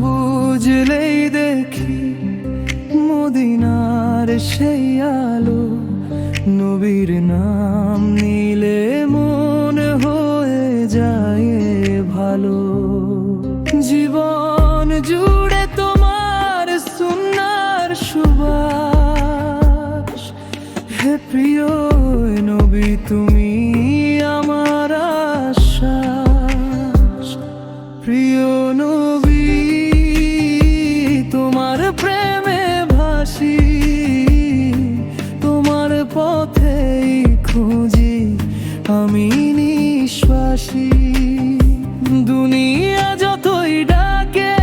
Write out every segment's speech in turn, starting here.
বুঝলেই দেখি মদিনার সেই আলো, নবীর নাম নিলে মন হয়ে যায় ভালো। জীবন জুড়ে তোমার সুন্নাহর সুবাস, হে প্রিয় নবী তুমি আমার আশ্বাস। প্রিয় নবী তোমার প্রেমে ভাসি, তোমার পথেই খুঁজি আমি নিঃশ্বাসী। দুনিয়া যতই ডাকে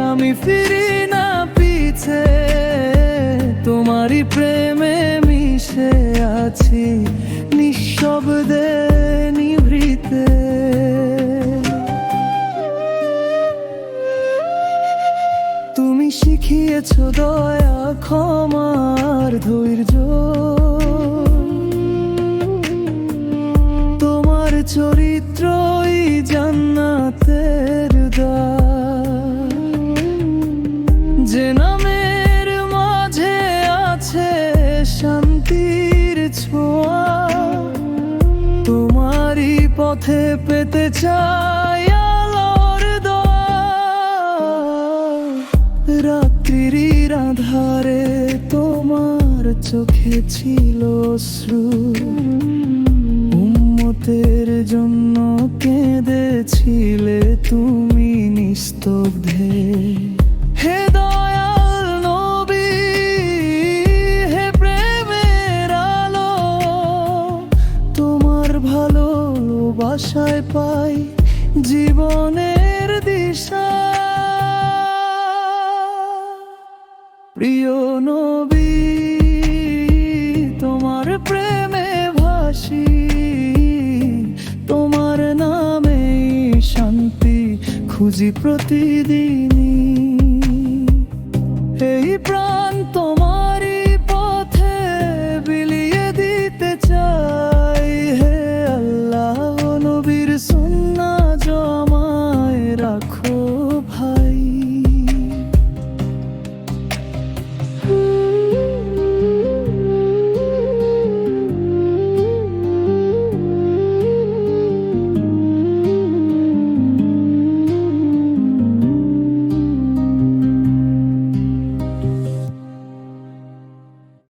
আমি ফিরি না পিছে, তোমারই প্রেমে মিশে আছি নিঃশব্দে নিভৃতে। তুমি শিখিয়েছ দয়া ক্ষমার ধৈর্য, তোমার চরিত্রই জান্নাতের দ্বার। যে নামের মাঝে আছে শান্তির ছোঁয়া, তোমারই পথে পেতে চাই আলোর দোয়া। রাত্রির আধারে তোমার চোখে ছিল অশ্রু, উম্মতের জন্য কেঁদেছিলে তুমি নিস্তব্ধে। হে দয়াল নবী, হে প্রেমের আলো, তোমার ভালোবাসায় পাই জীবনের দিশা। প্রিয় নবী তোমার প্রেমে ভাসি, তোমার নামে শান্তি খুঁজি প্রতিদিনই। এই প্রাণ